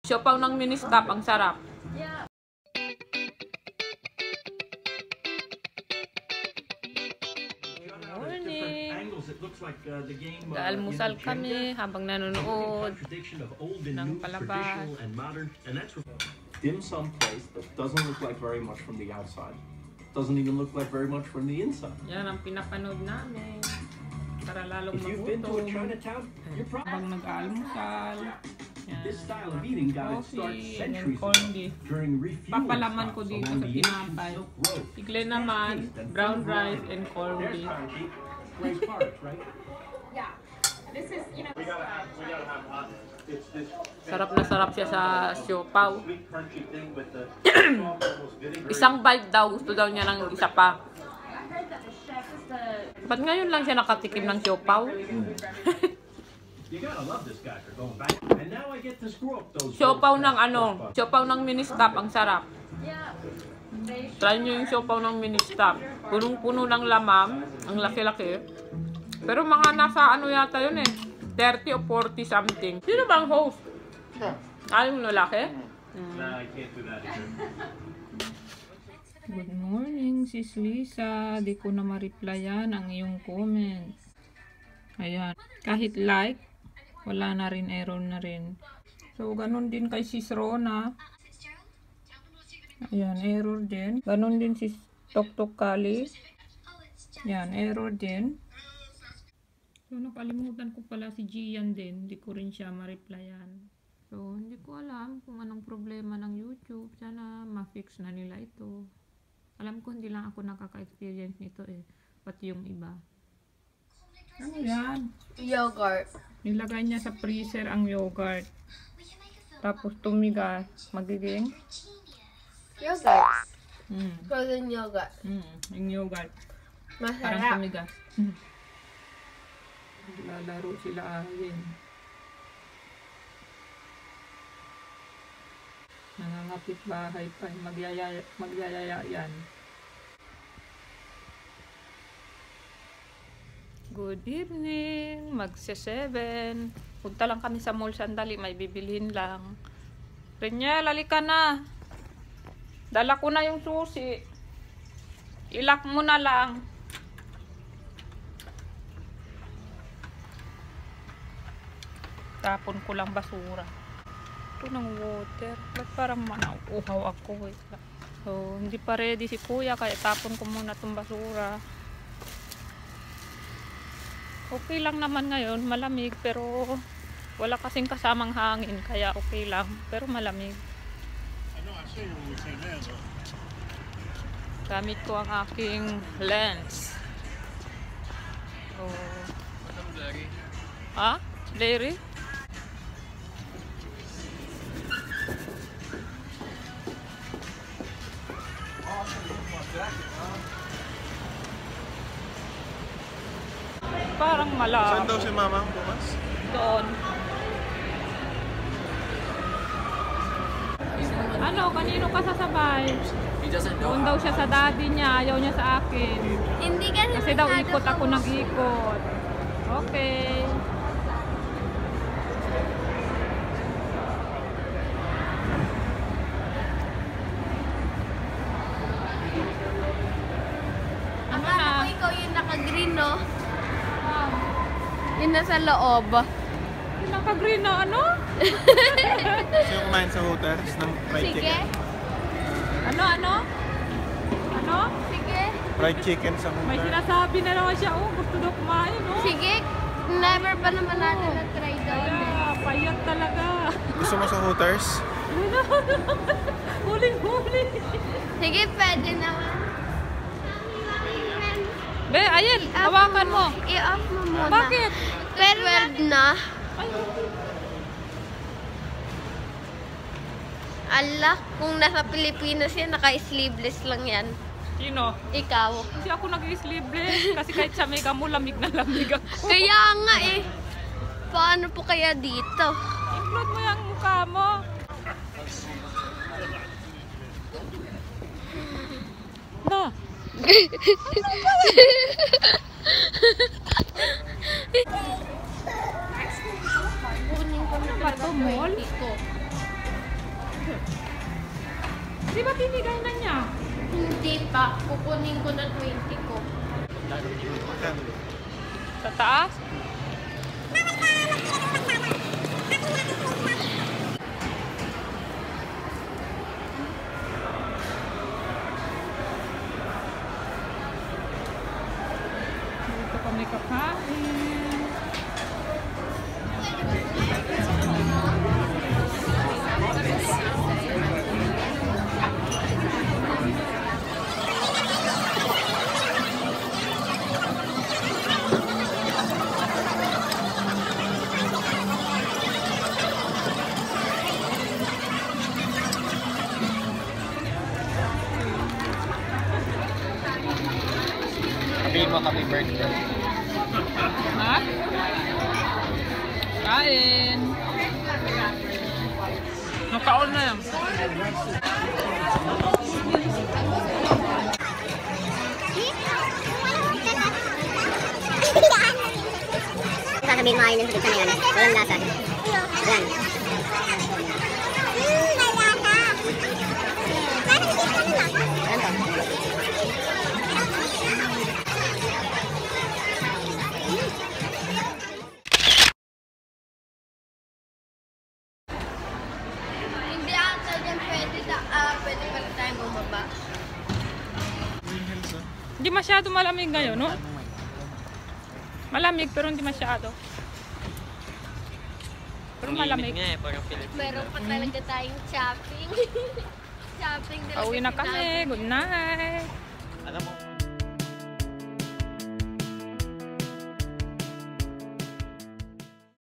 Siopaw ng mini-stop, ang sarap. Morning! Nag-almusal kami habang nanonood ng palabas. Dim sum place that doesn't look like very much from the outside. Doesn't even look like very much from the inside. Yan ang pinapanood namin. Para lalong If you've been to a magutom. Chinatown, you're Habang probably nag-almusal. Yan. this style of eating got its start Coffee and centuries corned ago beef. during refueling Papalaman ko stops dito along sa the ancient tinapay. Silk Road. Igle naman, brown rice and corned There's beef. Turkey, great parts, right? Yeah. This is, you know, We gotta have hot. It's this Sarap na sarap siya sa siopaw. sweet crunchy thing with the soft, almost vinegary. Isang bite daw, gusto daw niya ng isa pa. I heard that the chef is the Ba't ngayon lang siya nakatikim ng siopaw? You gotta love this guy for going back. And now I get to screw up those. Siopaw ng ano, siopaw ng mini-stop, ang sarap. yeah. They Try nyo yung siopaw ng mini-stop. Punong-puno ng lamam, ang laki-laki. Pero mga nasa ano yata yun eh, 30 o 40 something. Sino bang host? Ah, yung lalaki? Nah, I can't do that either. Good morning, Sis Lisa. Di ko na ma-replyan ang iyong comment. Ayan. Kahit like, wala na rin, error na rin. So, ganun din kay Sis Rona. Ayan, error din. Ganun din si Tok Kali. Ayan, error din. So, nakalimutan ko pala si Gian din. Hindi ko rin siya ma-replyan. So, hindi ko alam kung anong problema ng YouTube. Sana ma-fix na nila ito. Alam ko hindi lang ako nakaka-experience nito eh. Pati yung iba. Ano yan? yogurt. Nilagay niya sa freezer ang yogurt. Tapos tumigas. Magiging? Yogurt. Mm. Frozen yogurt. Yung yogurt. Parang Masarap. tumigas. Lalaro sila ayin. Nangangapit bahay pa. Magyayaya yan. Good evening. Magse-7. Punta lang kami sa mall sandali. May bibilhin lang. Renyel, halika na. Dala ko na yung susi. Ilak mo na lang. Tapon ko lang basura. Ito ng water. Ba't parang manauuhaw ako? Wait lang. So, hindi pa ready si kuya. Kaya tapon ko muna itong basura. Okay lang naman ngayon. Malamig. Pero wala kasing kasamang hangin. Kaya okay lang. Pero malamig. Gamit ko ang aking lens. Oh. Ha? Blurry? Parang malabo. Saan daw si Mama bukas? Doon. Ano? Kanino ka sasabay? Doon daw siya sa daddy niya. Ayaw niya sa akin. Hindi ka Kasi daw ikot ako nag-ikot. Okay. Akala ko ikaw yung naka-green, no? Yun nasa loob. Yung naka-green na ano? Gusto yung kumain sa Hooters ng fried Sige. chicken? Ano? Ano? Sige. Fried chicken sa May Hooters? sinasabi na naman siya. Oh, gusto daw kumain, oh. Sige. Never pa naman natin na-try doon. Kaya, payat talaga. Gusto mo sa Hooters? Huling-huli. Sige, pwede naman. Be, ayan, hawakan mo. I-off mo muna. Bakit? 12 na. Ay, Ala, kung nasa Pilipinas yan, naka-sleeveless lang yan. sino? Ikaw. Kasi ako nag-sleeveless. Kasi kahit sa mega mo, lamig na lamig ako. Kaya nga eh. Paano po kaya dito? Upload mo yung mukha mo. Na. Kunin ko na Ba to, mall? ko. Di ba binigay na niya? Hindi pa. Kukunin ko na 20 ko. Sa taas? Dito kami kakain. Sabihin mo happy birthday. Ha? Kain. Nakaon na yan. Sasabihin mo ayaw ng pizza na yan. Walang lasa. Yan. Hindi ata dyan pwede pa rin tayong bumaba. Hindi masyado malamig ngayon, no? Malamig pero hindi masyado. Pero malamig. Nga eh, parang Philippines. Meron pa talaga tayong shopping. Shopping talaga. Pauwi na kami. Good night. Alam mo,